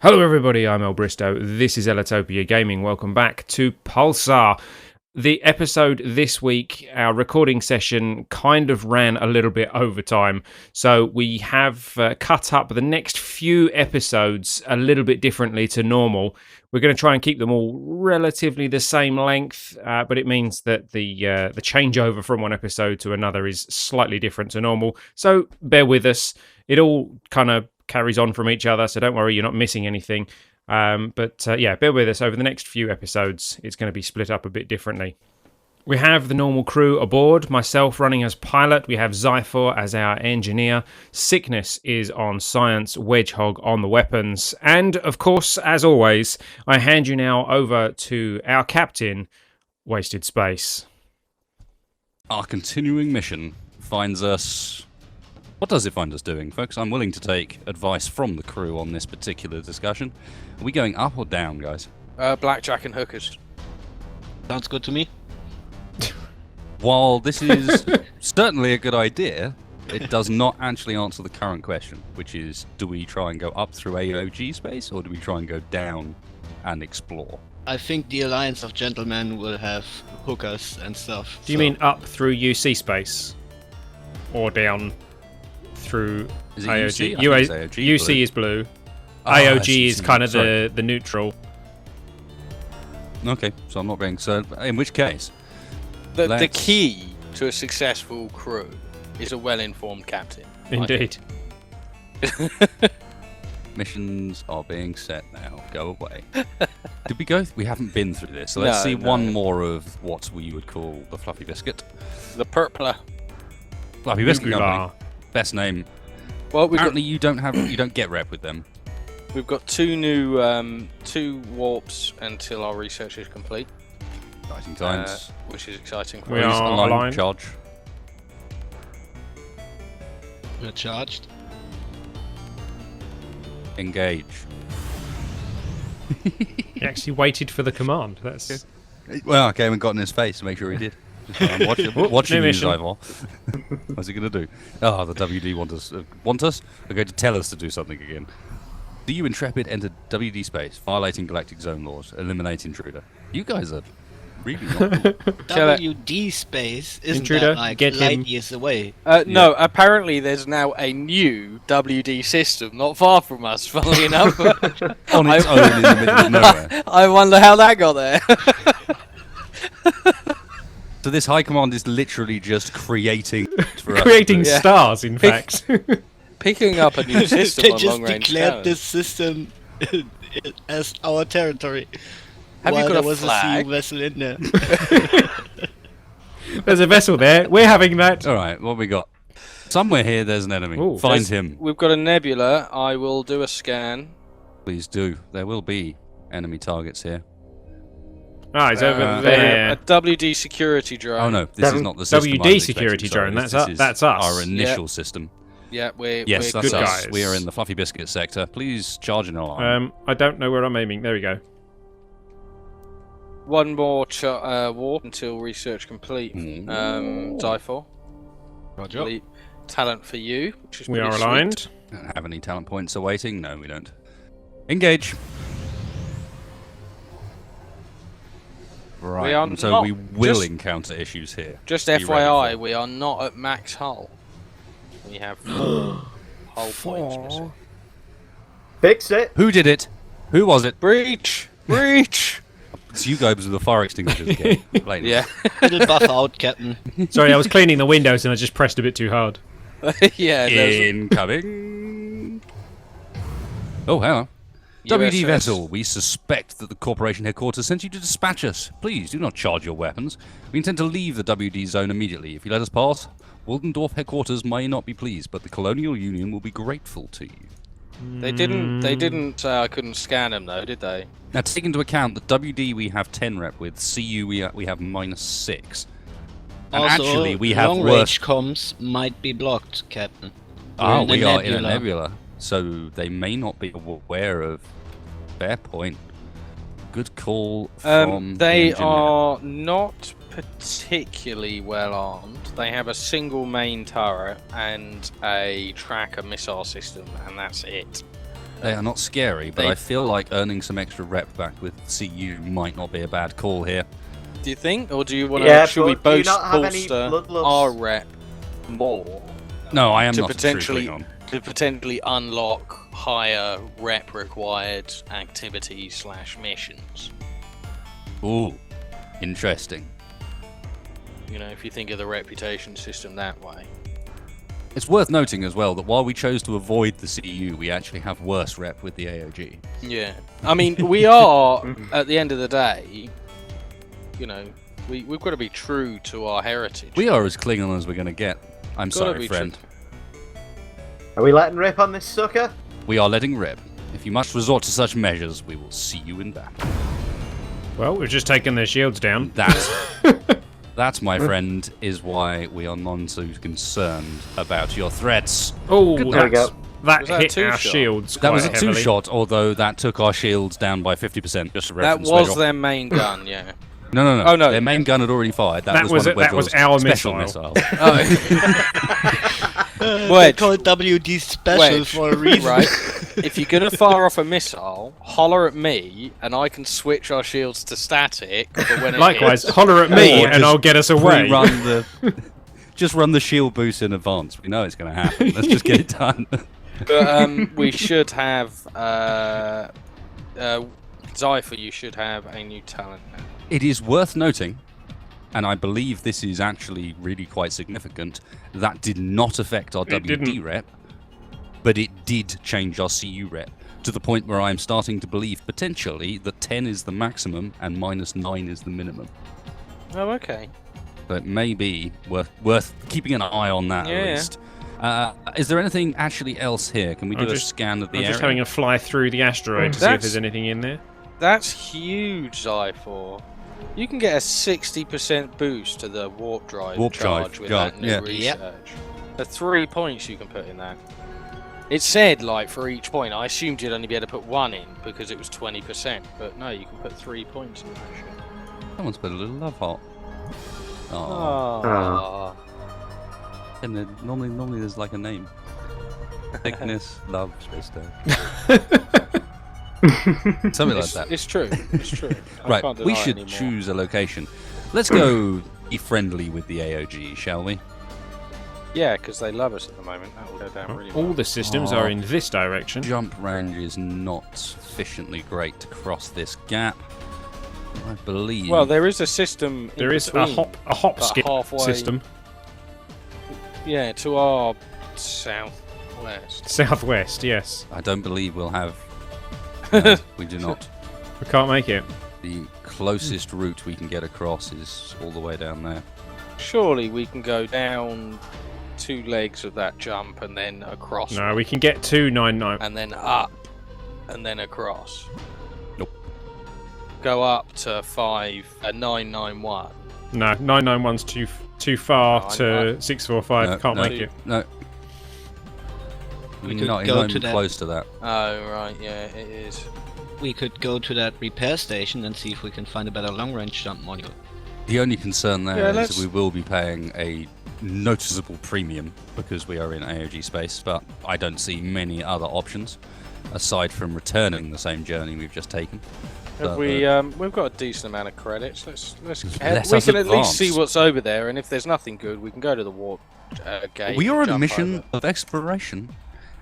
Hello everybody, I'm Ellbristow. This is Ellitopia Gaming. Welcome back to Pulsar. The episode this week, our recording session kind of ran a little bit over time. So we have cut up the next few episodes a little bit differently to normal. We're going to try and keep them all relatively the same length, but it means that the changeover from one episode to another is slightly different to normal. So bear with us. It all kind of carries on from each other, so don't worry, you're not missing anything. But bear with us. Over the next few episodes, it's going to be split up a bit differently. We have the normal crew aboard, myself running as pilot, we have Zyfor as our engineer, Sykness is on science, Wedgehog on the weapons, and of course, as always, I hand you now over to our captain, Wasted Space. Our continuing mission finds us... What does it find us doing, folks? I'm willing to take advice from the crew on this particular discussion. Are we going up or down, guys? Blackjack and hookers. Sounds good to me. While this is certainly a good idea, it does not actually answer the current question, which is, do we try and go up through AOG space, or do we try and go down and explore? I think the Alliance of Gentlemen will have hookers and stuff. Do you mean up through UC space? Or down through Is it AOG? UC? I think it's AOG, UC blue. is blue. Oh, I AOG see, is kind of sorry. the neutral. Okay, so I'm not being... So, in which case... The key to a successful crew is a well-informed captain. Indeed. Missions are being set now. Go away. Did we go? We haven't been through this. So let's No, see no. one more of what we would call the Fluffy Biscuit. The Purpler. Fluffy Biscuit Nugular. Company. Best name. Well, Apparently you don't get rep with them. we've got two new two warps until our research is complete, Exciting times. which is exciting for We us. are Align, aligned. charge. We're charged. Engage. He actually waited for the command. That's Well, okay, we got in his face to make sure he did. I'm watching new you, mission. Zyfor. What's he going to do? Oh, the WD want us. They're going to tell us to do something again. Do you Intrepid enter WD space, violating galactic zone laws, eliminate intruder? You guys are really not cool. WD space isn't Intruder, that like get light him. years away. No, apparently there's now a new WD system not far from us, funnily enough. on its own in the middle of nowhere. I wonder how that got there. So this high command is literally just creating for us to creating do. Yeah. stars, in fact. Picking up a new system They on just long-range declared cannons. this system as our territory. Have you while got there a was flag? a sea vessel in there. There's a vessel there. We're having that. All right, what we got? Somewhere here, there's an enemy. Ooh, Find There's- him, We've got a nebula. I will do a scan. please do. There will be enemy targets here. Ah, it's over Uh, there. A WD security drone. Oh no, this is not the system. WD I was security expecting. Sorry, drone, this that's is that's us. Our initial system. Yeah, we're Yes, we're that's good us. guys. We are in the Fluffy Biscuit sector. Please charge in alarm. I don't know where I'm aiming. There we go. one more warp until research complete. Zyfor. Roger. Elite talent for you, which is We pretty are sweet. aligned. Don't have any talent points awaiting? No, we don't. Engage. Right, We are so not we will just- encounter issues here. Just Be ready FYI, for- we are not at max hull. We have hull points missing. Fix it. Who did it? Who was it? Breach! Breach! It's you guys with the fire extinguishers again. Plainly. Yeah. It'll buff out, Captain. Sorry, I was cleaning the windows and I just pressed a bit too hard. Yeah, there's Incoming. Oh, hang on. WD USS. vessel, we suspect that the corporation headquarters sent you to dispatch us. Please do not charge your weapons. We intend to leave the WD zone immediately. If you let us pass, Waldendorf headquarters may not be pleased, but the Colonial Union will be grateful to you. They didn't say I couldn't scan them though, did they? Now, take into account that WD we have 10 rep with, CU we have -6. And Also, actually, we have long worse. range comms might be blocked, Captain. Oh, We're in we a are in a nebula. nebula, so they may not be aware of. Fair point. Good call from They the engineer. are not particularly well armed. They have a single main turret and a tracker missile system, and that's it. They are not scary, but They- I feel like earning some extra rep back with CU might not be a bad call here. Do you think, or do you want to? Yeah, should we but do you boost not have any bolster bloodlust? our rep more No, I am to not potentially on. to potentially unlock higher rep required activities / missions? Ooh, interesting. You know, if you think of the reputation system that way. It's worth noting as well that while we chose to avoid the CU, we actually have worse rep with the AOG. Yeah, I mean, we are at the end of the day. You know, we've got to be true to our heritage. We are as Klingon as we're going to get. I'm Gotta sorry, be friend. Are we letting rip on this sucker? We are letting rip. If you must resort to such measures, we will see you in battle. Well, we've just taken their shields down. That, my friend, is why we are none too concerned about your threats. Oh, There we go. that Was that a hit our two-shot? shields That quite was a heavily. two-shot, although that took our shields down by 50%. Just a That reference. was Wedgehog. their main gun, yeah. No. Oh, no. Their main gun had already fired. That was one of it- that was Wedgehogg's our special missile. Oh. They Wedge. call it WD special Wedge, for a reason. right? If you're gonna fire off a missile, holler at me, and I can switch our shields to static. But when it Likewise, hits, holler at me Or and I'll get us away. Run the, just run the shield boost in advance. We know it's going to happen. Let's just get it done. but, we should have Zypher. You should have a new talent now. It is worth noting, and I believe this is actually really quite significant, that did not affect our It WD didn't. rep, but it did change our CU rep, to the point where I'm starting to believe, potentially, that 10 is the maximum and -9 is the minimum. Oh, okay. So it may be worth keeping an eye on that Yeah. at least. Is there anything actually else here? Can we I'm do a just- scan of the I'm area? just having a fly through the asteroid to see if That's- there's anything in there. That's huge, Zypher. You can get a 60% boost to the warp drive Warp charge drive, with yeah, that new yeah. research. The 3 points you can put in that. It said, like, for each point. I assumed you'd only be able to put 1 in because it was 20%. But no, you can put 3 points in that shit. Someone's put a little love heart. Oh. Aww. And then normally there's like a name. Sykness, love, wedgehog. Something like that. It's true. It's true. I Right, can't we deny should anymore. choose a location. Let's go be friendly with the AOG, shall we? Yeah, because they love us at the moment. That will go down really well. All the systems are in this direction. Jump range is not sufficiently great to cross this gap. I believe. Well, there is a system. There in is a between, hop about skip halfway- system. Yeah, to our southwest. Southwest, yes. I don't believe we'll have. No, we do not. We can't make it. The closest route we can get across is all the way down there. Surely we can go down 2 legs of that jump and then across. No, we can get to 99. And then up and then across. Nope. Go up to 991. No, 991's too far No, to 645. No, Can't no, make it. No. We could not go even to that- close to that. Oh, right, yeah, it is. We could go to that repair station and see if we can find a better long-range jump module. The only concern there Yeah, is let's- that we will be paying a noticeable premium because we are in AOG space, but I don't see many other options aside from returning the same journey we've just taken. Have So, we've got a decent amount of credits. Let's Let we us can at least see advance. what's over there, and if there's nothing good, we can go to the warp gate. we are and on a jump mission over. of exploration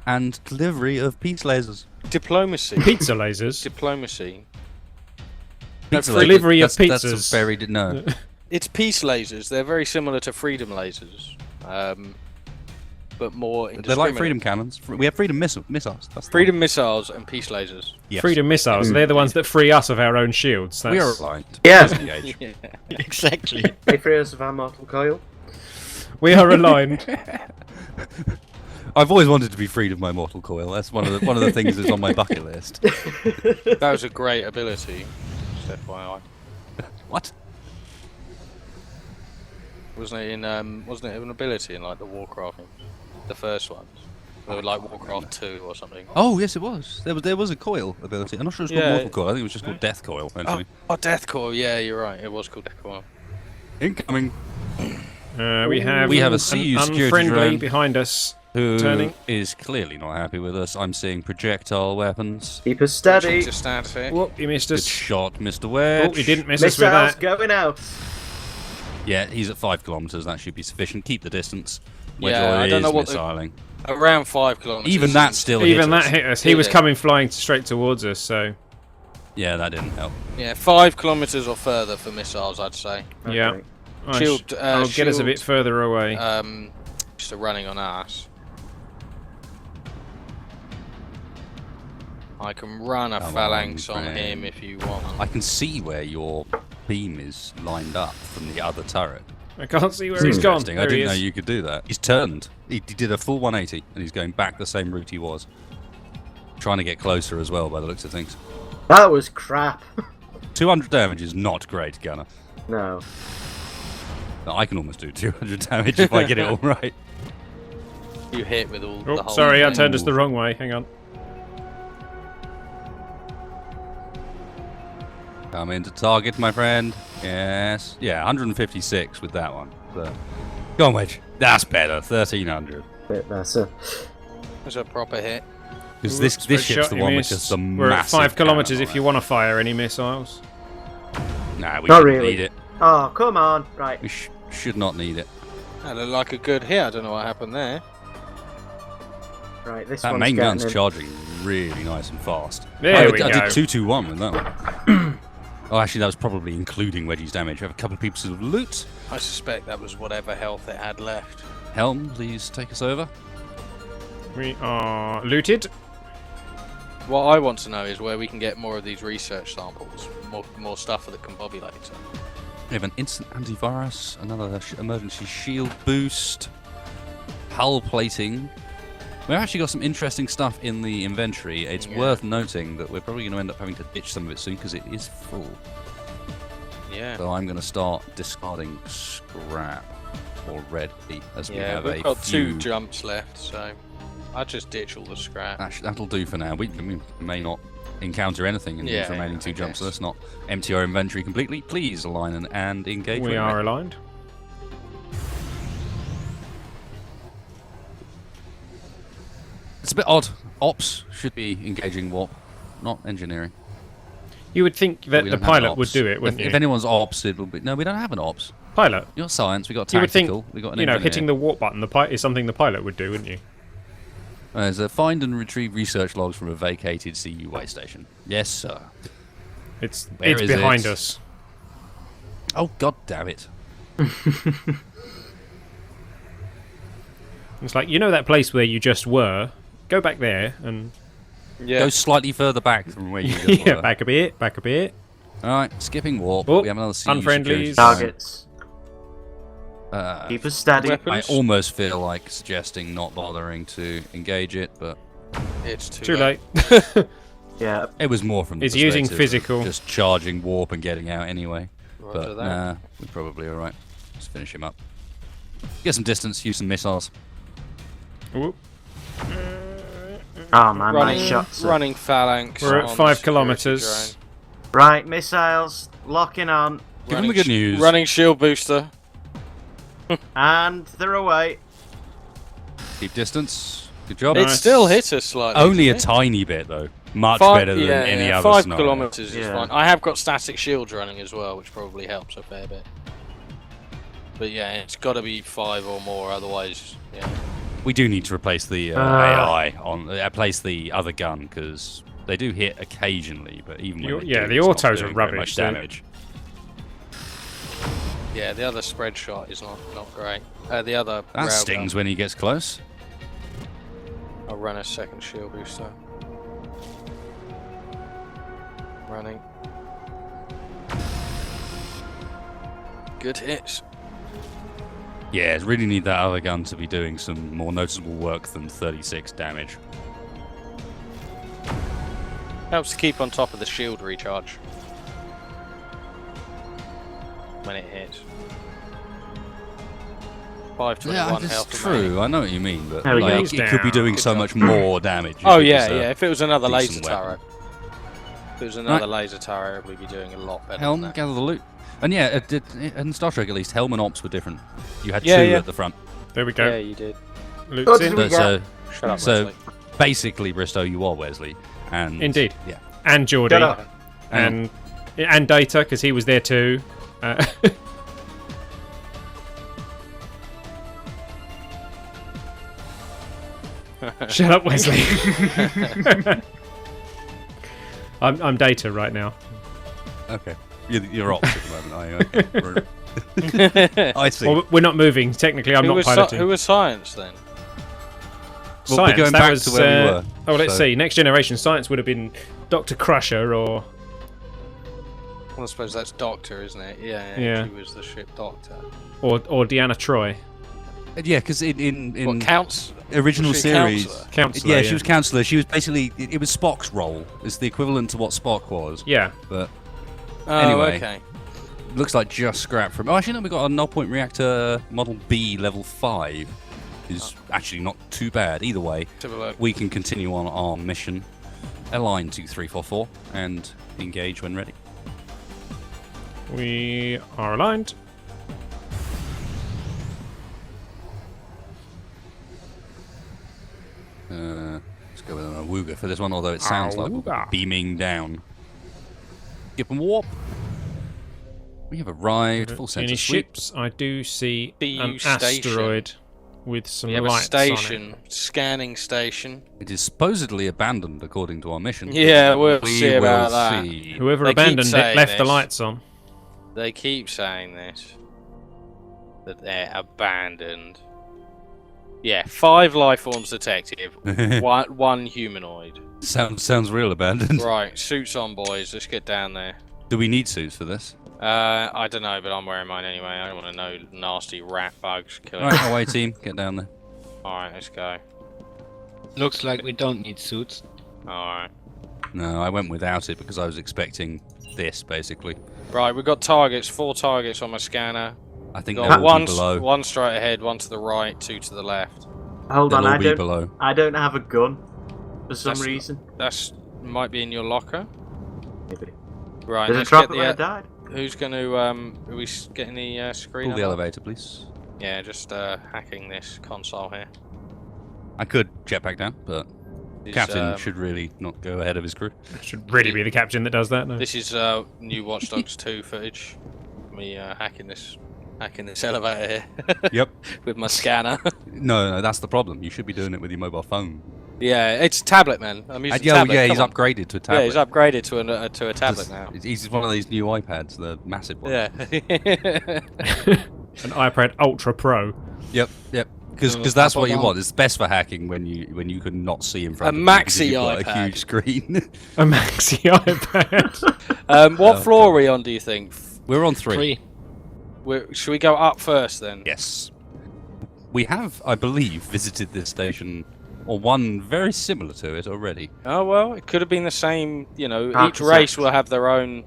and delivery of peace lasers. Diplomacy. Pizza lasers. Diplomacy. Pizza free- delivery of That's pizzas. a very no. It's peace lasers. They're very similar to freedom lasers, but more They're indiscriminate. like freedom cannons. We have freedom missiles. That's the Freedom missiles and peace lasers. one. Yes. Freedom missiles. They're the ones that free us of our own shields. That's... We are aligned. Yeah. Disengage. Yeah. Exactly. They free us of our mortal coil. We are aligned. I've always wanted to be freed of my mortal coil. That's one of the things that's on my bucket list. That was a great ability. Just FYI. What? Wasn't it an ability in like the Warcraft, the first ones? Or like Warcraft 2 or something. Oh yes, it was. There was a coil ability. I'm not sure it's called Yeah. mortal coil. I think it was just called death coil. Actually. Oh, Death Coil. Yeah, you're right. It was called Death Coil. Incoming. We have We have a an CU security unfriendly drone. behind us. Who Turning. is clearly not happy with us. I'm seeing projectile weapons. Keep us steady. Just static. Whoop, he missed Good us. shot, Mr. Wedge. Oh, he didn't miss us with Missiles that. going out. Yeah, he's at 5 kilometers. That should be sufficient. Keep the distance. Yeah, I don't know what missiling. Around 5 kilometers. Even that still hit Even that us. hit us. He Did was it? coming flying straight towards us, so... Yeah, that didn't help. Yeah, 5 kilometers or further for missiles, I'd say. Yeah. Okay. I'll get us a bit further away. Just running on us. I can run a Come phalanx on, on friend. him if you want. I can see where your beam is lined up from the other turret. I can't see where he's gone. Interesting. There I he didn't know is. you could do that. He's turned. He did a full 180, and he's going back the same route he was. Trying to get closer as well, by the looks of things. That was crap. 200 damage is not great, Gunner. No. No, I can almost do 200 damage if I get it all right. You hit with all the Oh, whole sorry, I thing. turned us the wrong way. Hang on. Come into target, my friend. Yes. Yeah, 156 with that one. So. Go on, Wedge. That's better. 1300. Bit better. It's a proper hit. Because Whoops, this first ship's shot the you one with missed. just the We're at massive 5 kilometers cannon if on you it. want to fire any missiles. Nah, we Not shouldn't really. need it. Oh, come on. Right. We should not need it. That looked like a good hit. I don't know what happened there. Right, this That one's main getting gun's in. charging really nice and fast. There I we did go. 221 with that one. Oh, actually, that was probably including Wedgie's damage. We have a couple of pieces of loot. I suspect that was whatever health it had left. Helm, please take us over. We are looted. What I want to know is where we can get more of these research samples, more stuff that can bobby later. We have an instant antivirus, another emergency shield boost, hull plating. We've actually got some interesting stuff in the inventory. It's Yeah. worth noting that we're probably going to end up having to ditch some of it soon because it is full. Yeah. So I'm going to start discarding scrap already as we Yeah, have we've a got few. 2 jumps left, so I'll just ditch all the scrap. That'll do for now. We may not encounter anything in these remaining 2 jumps, so let's not empty our inventory completely. Please align and engage. We when are ready. aligned. It's a bit odd. Ops should be engaging warp, not engineering. You would think that We the don't have an pilot would ops. do it, wouldn't if, you? if anyone's ops, it will be. No, we don't have an ops. Pilot. You got science. We got You would think, tactical. We got an you know, engineer. hitting the warp button is something the pilot would do, wouldn't you? There's a find and retrieve research logs from a vacated CU way station. Yes, sir. It's Where is behind it? us. Oh, god damn it. It's like, you know that place where you just were? Go back there and... Yeah. Go slightly further back from where you just yeah, were. back a bit, back a bit. Alright, skipping warp. Oh, we have another CU unfriendlies. security Targets. zone. Keep us steady. Weapon. I almost feel like suggesting not bothering to engage it, but It's Too late. Yeah. it was more from the It's using perspective of physical. just charging warp and getting out anyway. Roger But that. nah, we're probably alright. Just finish him up. Get some distance, use some missiles. Whoop. Oh man, running, nice shots. running phalanx. We're at on 5 security kilometers. Right, missiles locking on, Give drone. them the good news. Running shield booster. and they're away. Keep distance. Good job. It Nice. still hit us slightly. Only a didn't it? tiny bit though. Much 5 better than any other 5 scenario. kilometers is Yeah. fine. I have got static shields running as well, which probably helps a fair bit. But yeah, it's got to be 5 or more, otherwise, yeah. We do need to replace the AI on replace the other gun because they do hit occasionally, but even when they Yeah, do, the it's not autos are doing very rubbish, much so- damage. Yeah, the other spread shot is not great. The other That railgun. stings when he gets close. I'll run a second shield booster. Running. Good hits. Yeah, really need that other gun to be doing some more noticeable work than 36 damage. Helps to keep on top of the shield recharge when it hits. 521 Yeah, health it's remaining. true. I know what you mean, but There we go. like, it could be doing Good so job. much more damage. if Oh it yeah, was a yeah. If it was another laser decent weapon. turret, if it was another laser turret, it would be doing a lot better. Helm, than that. gather the loot. And yeah, in Star Trek at least, Helm and Ops were different. You had Yeah, two yeah. at the front. There we go. Yeah, you did. Luke's What in. did we So, get? Shut up, so Wesley. basically, Bristow, you are Wesley, and Indeed. yeah. And Geordie. Shut up. And Data, because he was there too. Shut up, Wesley. I'm Data right now. Okay, you're ops at the moment, are you? I see. Well, we're not moving. Technically, I'm not piloting. Who was science then? Well, Science, we're going that back was, to where we were. Oh, let's so- see. Next generation science would have been Dr. Crusher or Well, I suppose that's Doctor, isn't it? Yeah. Yeah. She was the ship Doctor. Deanna Troy. Yeah, because in What counts? original Was she series, counsellor? Counselor. yeah, she was counselor. She was basically it was Spock's role. It's the equivalent to what Spock was. Yeah. But Oh, Anyway. okay. looks like just scrap from. Oh, actually, no, we got a null point reactor Model B level 5. Is actually not too bad. Either way, Let's have a look. we can continue on our mission. Align 2344 and engage when ready. We are aligned. Let's go with an awooga for this one, although it sounds like we're Awooga. beaming down. Skip and warp. We have arrived. Full sense Any of sweep. ships? I do see BU an station. asteroid with some We have a lights on it. station, scanning station. It is supposedly abandoned according to our mission. Yeah, we'll we see will about that. see. Whoever They keep abandoned it saying left the this. lights on. They keep saying this. That they're abandoned. Yeah, 5 life forms detected. one humanoid. Sounds real abandoned. Right, suits on, boys. Let's get down there. Do we need suits for this? I don't know, but I'm wearing mine anyway. I don't want to know nasty rat bugs killing. Right, away team, get down there. Alright, let's go. Looks like we don't need suits. Alright. No, I went without it because I was expecting this basically. Right, we've got targets. 4 targets on my scanner. I think Got they'll all one, be below. one straight ahead, 1 to the right, 2 to the left. Hold They'll on, all be below. I don't have a gun for some That's- reason. That's might be in your locker. Maybe. Right, There's a let's trap get where I the. died. Who's going to? Are we getting the screen? Pull the up? elevator, please. Yeah, just hacking this console here. I could jetpack down, but This, captain should really not go ahead of his crew. It should really be the captain that does that. No. This is new Watch Dogs 2 footage. Me hacking this elevator here. Yep. With my scanner. No, that's the problem. You should be doing it with your mobile phone. Yeah, it's a tablet, man. I'm using Yeah, tablet. yeah, Come he's on. upgraded to a tablet. Yeah, he's upgraded to a tablet now. He's one of these new iPads, the massive one. Yeah. An iPad Ultra Pro. Yep. Because Mm, that's what you Apple want. It's best for hacking when you can not see in front A of you because maxi you've got a iPad. huge screen. A maxi iPad. What Oh, floor are we on, do you think? We're on 3. Should we go up first then? Yes. We have, I believe, visited this station, or one very similar to it already. Oh, well, it could have been the same, you know, each Architect. race will have their own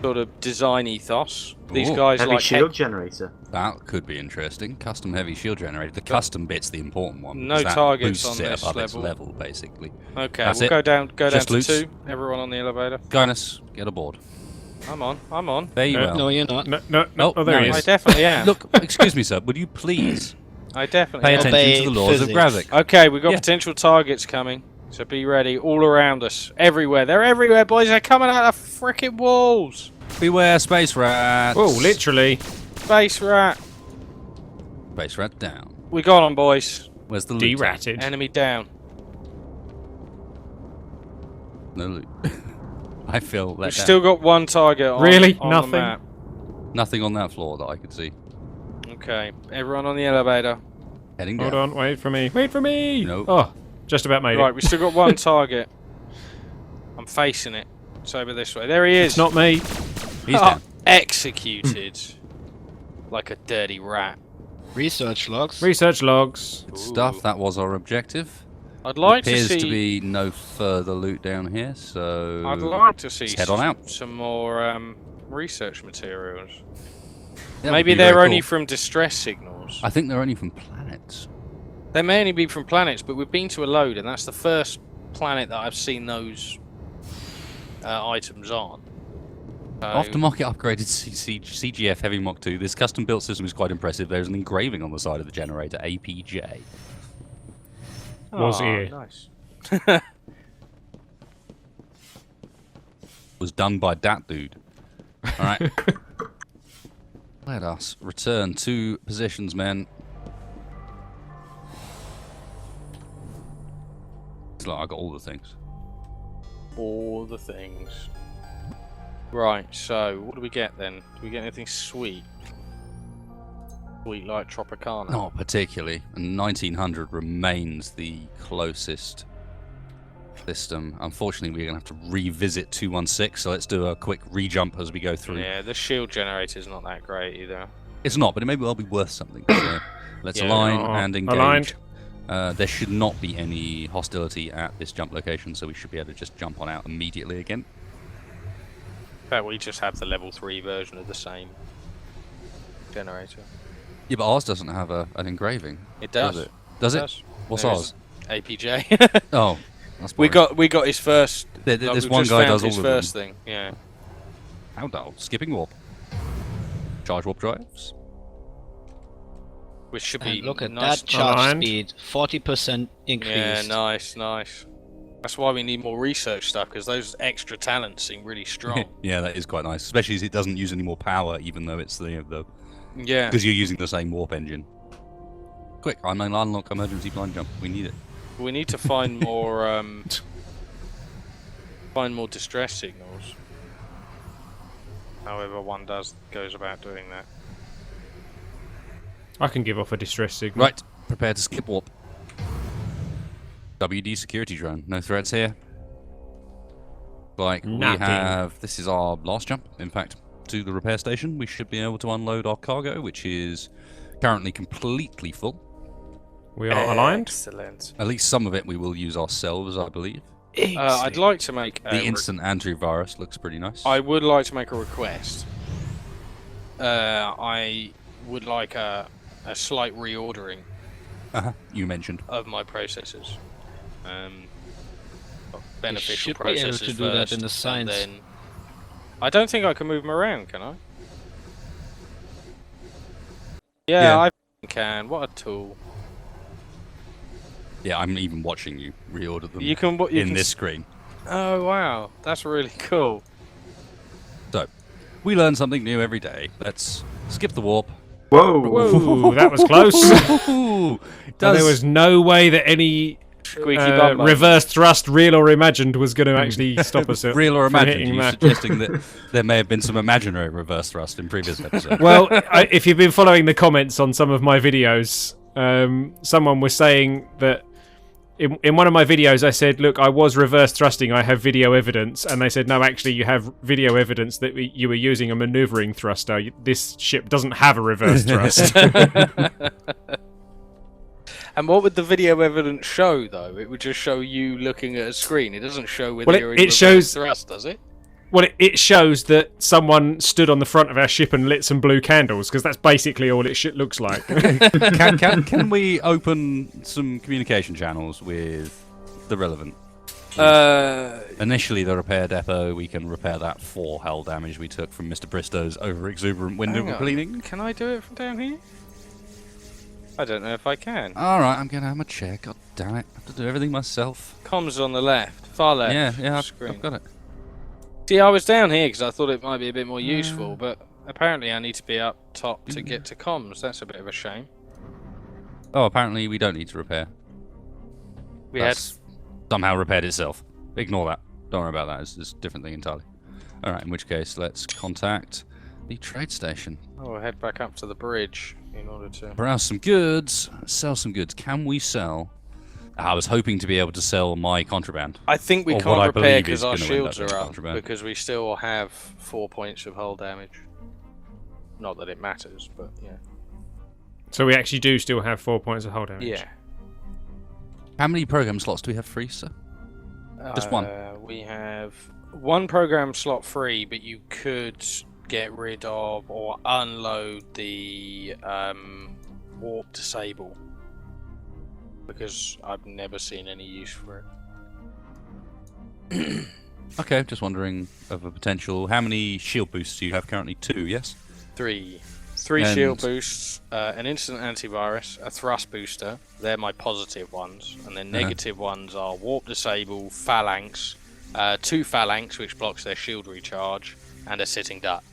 sort of design ethos. These Ooh. guys Heavy like shield generator. That could be interesting. Custom heavy shield generator. The custom bit's the important one. No because that targets boosts on it this above its level. level, basically. Okay, That's we'll it. go down Just to loose. 2. Everyone on the elevator. Guinness, get aboard. I'm on. There you No, are. No, you're not. No. Oh, Oh, there no, he I is. definitely am. Look, excuse me, sir. Would you please I definitely pay am. attention Obey to the laws of physics. gravity? Okay, we've got Yeah. potential targets coming. So be ready. All around us. Everywhere. They're everywhere, boys. They're coming out of freaking walls. Beware, space rats. Oh, literally. Space rat. Space rat down. We got them, boys. Where's the loot? Deratted. Enemy down. No loot. I feel let We've down. still got 1 target on, Really? on Nothing? the map. Nothing on that floor that I could see. Okay, everyone on the elevator. Heading down. Hold on, wait for me. Wait for me! Nope. Oh, just about made Right, it. we still got 1 target. I'm facing it. It's over this way. There he is. It's not me. He's Oh, down. executed. Like a dirty rat. Research logs. Research logs. Good Ooh. stuff. That was our objective. I'd like to Appears see. to be no further loot down here, so I'd like to see let's head on out. some more research materials. That would Maybe be they're very only cool. from distress signals. I think they're only from planets. They may only be from planets, but we've been to a load, and that's the first planet that I've seen those items on. So- Aftermarket upgraded CGF Heavy Mach 2. This custom built system is quite impressive. There's an engraving on the side of the generator, APJ. Was Oh, here. nice. Was done by that dude. All right. Let us return to positions, men. It's like I got all the things. All the things. Right, so what do we get then? Do we get anything sweet? Sweet like Tropicana? Not particularly. And 1900 remains the closest system. Unfortunately, we're going to have to revisit 216, so let's do a quick re-jump as we go through. Yeah, the shield generator's not that great either. It's not, but it may well be worth something. So let's Yeah. align and engage. Aligned. There should not be any hostility at this jump location, so we should be able to just jump on out immediately again. In fact, we just have the level 3 version of the same generator. Yeah, but ours doesn't have an engraving. It does. Does it? Does it? does. What's There ours? is APJ. Oh, that's we boring. got his first. This we've one just guy found does his all of them. first thing. Yeah. How dull. Skipping warp. Charge warp drives. Which should And be look at nice. that charge aligned. speed, 40% increase. Yeah, nice. That's why we need more research stuff, because those extra talents seem really strong. Yeah, that is quite nice, especially as it doesn't use any more power, even though it's the Yeah. because you're using the same warp engine. Quick, unlock emergency blind jump. We need it. We need to find more distress signals. However one goes about doing that. I can give off a distress signal. Right, prepare to skip warp. WD security drone. No threats here. Like Nothing. we have. This is our last jump. In fact, to the repair station, we should be able to unload our cargo, which is currently completely full. We are aligned. Excellent. At least some of it we will use ourselves, I believe. I'd like to make The instant antivirus looks pretty nice. I would like to make a request. I would like a slight reordering You mentioned. of my processors. Beneficial should be able processors to do that first, in the and science. then I don't think I can move them around, can I? Yeah, Yeah. I can. What a tool! Yeah, I'm even watching you reorder them You can. You in can this screen. Oh wow, that's really cool. So, we learn something new every day. Let's skip the warp. Whoa! Whoa, that was close. Ooh, And there was no way that any Squeaky bum. reverse thrust, real or imagined, was going to actually stop us. real or from imagined. hitting You that. suggesting that there may have been some imaginary reverse thrust in previous episodes. Well, if you've been following the comments on some of my videos, someone was saying that in one of my videos I said, look, I was reverse thrusting, I have video evidence, and they said, no, actually you have video evidence that you were using a maneuvering thruster. This ship doesn't have a reverse thrust. And what would the video evidence show, though? It would just show you looking at a screen. It doesn't show whether Well, you're in it reverse shows- thrust, does it? Well, it shows that someone stood on the front of our ship and lit some blue candles, because that's basically all it looks like. can we open some communication channels with the relevant? Initially, the repair depot, we can repair that 4 hull damage we took from Mr. Bristow's over-exuberant window Hang on. cleaning. Can I do it from down here? I don't know if I can. Alright, I'm going to have my check. God damn it. I have to do everything myself. Comms on the left, far left. Yeah, screen. I've got it. See, I was down here because I thought it might be a bit more useful, but apparently I need to be up top to get to comms. That's a bit of a shame. Oh, apparently we don't need to repair. We had That's somehow repaired itself. Ignore that. Don't worry about that. It's a different thing entirely. Alright, in which case, let's contact the trade station. we'll head back up to the bridge in order to. Browse some goods. Sell some goods. Can we sell? I was hoping to be able to sell my contraband. I think we Or can't what I repair believe because is our gonna end shields up being are up contraband. because we still have 4 points of hull damage. Not that it matters, but yeah. So we actually do still have 4 points of hull damage. Yeah. How many program slots do we have free, sir? Just one. We have 1 program slot free, but you could get rid of or unload the warp disable because I've never seen any use for it. Okay, just wondering of a potential. How many shield boosts do you have currently? 2, yes? 3. 3 shield boosts, an instant antivirus, a thrust booster. They're my positive ones. And then negative ones are warp disable, phalanx, 2 phalanx, which blocks their shield recharge, and a sitting duck.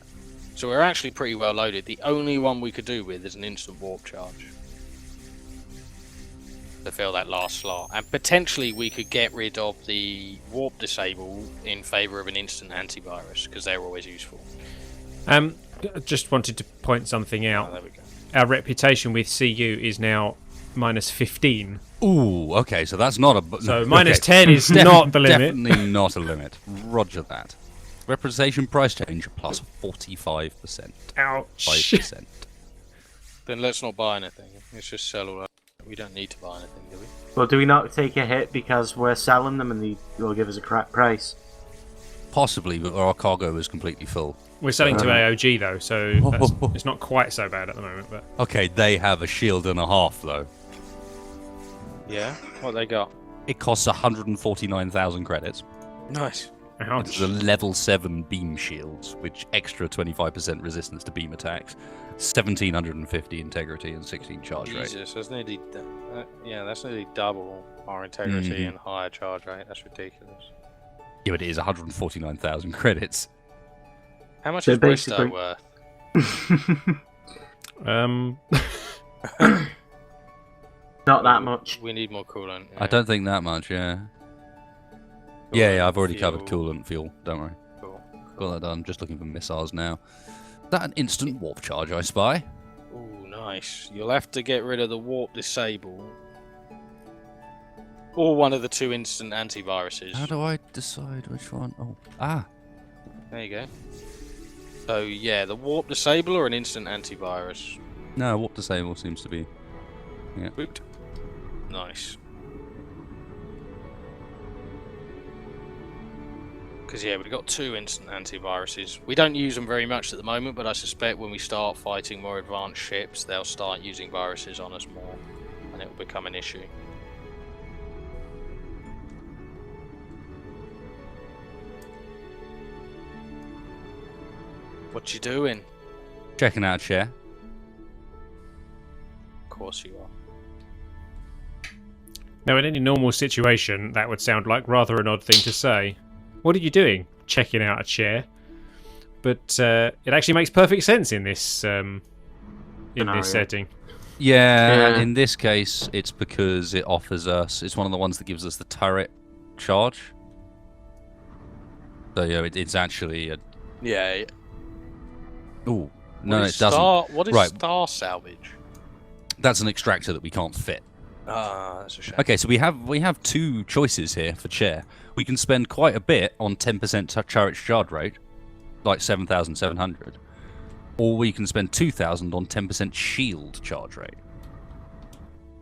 So we're actually pretty well loaded. The only one we could do with is an instant warp charge to fill that last slot. And potentially we could get rid of the warp disable in favour of an instant antivirus, because they're always useful. Just wanted to point something out. Oh, there we go. Our reputation with CU is now -15. Ooh, okay, so that's not a... So -10 is not the limit. Definitely not a limit. Roger that. Representation price change plus 45%. Ouch. 5%. Then let's not buy anything. Let's just sell all that. We don't need to buy anything, do we? Well, do we not take a hit because we're selling them and they'll give us a crap price? Possibly, but our cargo is completely full. We're selling to AOG though, so it's not quite so bad at the moment. But Okay, they have a shield and a half, though. Yeah? What they got? It costs 149,000 credits. Nice. It's a level 7 beam shields, which extra 25% resistance to beam attacks, 1,750 integrity, and 16 charge rate. Jesus, that's nearly, that's nearly double our integrity and higher charge rate. That's ridiculous. Yeah, but it is 149,000 credits. How much So is Bristow basically- worth? Not that much. We need more coolant. I don't think that much, yeah. Yeah, I've already covered coolant fuel, don't worry. Cool. Got that done, just looking for missiles now. Is that an instant warp charge, I spy? Ooh, nice. You'll have to get rid of the warp disable. Or one of the 2 instant antiviruses. How do I decide which one? Oh, There you go. So, yeah, the warp disable or an instant antivirus? no, warp disable seems to be... Yeah. Booped. Nice. Because, yeah, we've got 2 instant antiviruses. We don't use them very much at the moment, but I suspect when we start fighting more advanced ships, they'll start using viruses on us more, and it will become an issue. What you doing? Checking out chair. Of course you are. now, in any normal situation, that would sound like rather an odd thing to say. What are you doing? Checking out a chair. But it actually makes perfect sense in this setting. Yeah, in this case, it's because it offers us... It's one of the ones that gives us the turret charge. So, yeah, it's actually a... Yeah. Ooh, no, it doesn't. What is Right. star salvage? That's an extractor that we can't fit. Ah, that's a shame. Okay, so we have 2 choices here for chair. We can spend quite a bit on 10% turret charge rate, like 7,700, or we can spend 2,000 on 10% shield charge rate.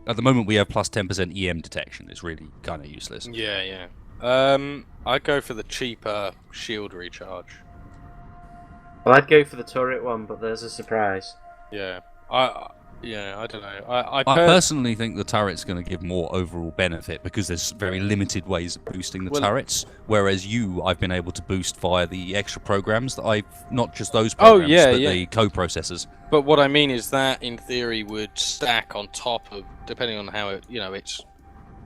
At the moment, we have plus 10% EM detection. It's really kind of useless. Yeah. I'd go for the cheaper shield recharge. Well, I'd go for the turret one, but there's a surprise. Yeah. I don't know. I personally think the turret's going to give more overall benefit because there's very limited ways of boosting the turrets, whereas I've been able to boost via the extra programs that not just those programs, but the co-processors. But what I mean is that, in theory, would stack on top of, depending on how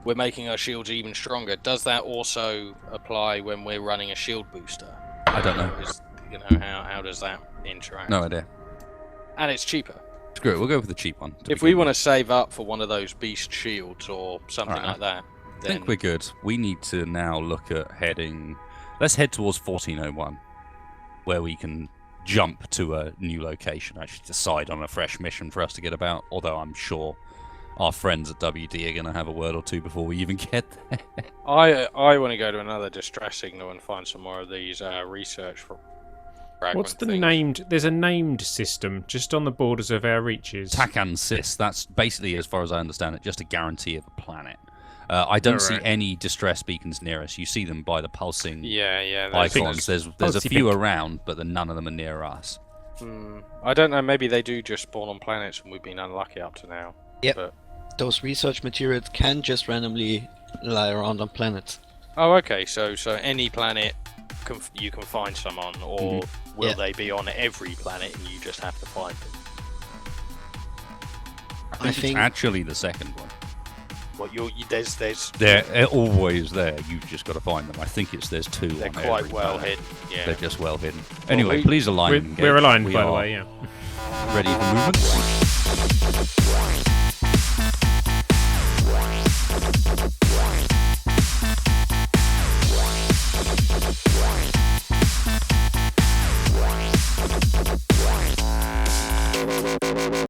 we're making our shields even stronger. Does that also apply when we're running a shield booster? I don't know. How does that interact? No idea. And it's cheaper. Screw it, we'll go for the cheap one. If we want to save up for one of those beast shields or something like that, then... I think we're good. We need to now look at heading... Let's head towards 1401, where we can jump to a new location, actually decide on a fresh mission for us to get about, although I'm sure our friends at WD are going to have a word or two before we even get there. I want to go to another distress signal and find some more of these research for... What's the named? There's a named system just on the borders of our reaches. Takan Sys. That's basically, as far as I understand it, just a guarantee of a planet. I don't see any distress beacons near us. You see them by the pulsing icons. There's a few around, but none of them are near us. I don't know. Maybe they do just spawn on planets, and we've been unlucky up to now. Yep. But... Those research materials can just randomly lie around on planets. Oh, okay. So any planet you can find some on, or will they be on every planet and you just have to find them? I think it's actually the second one. What there's They're always there. You've just got to find them. I think there's 2. They're quite well hidden. Yeah. They're just well hidden. Anyway, please align. We're aligned, by the way. Yeah. Ready for movement.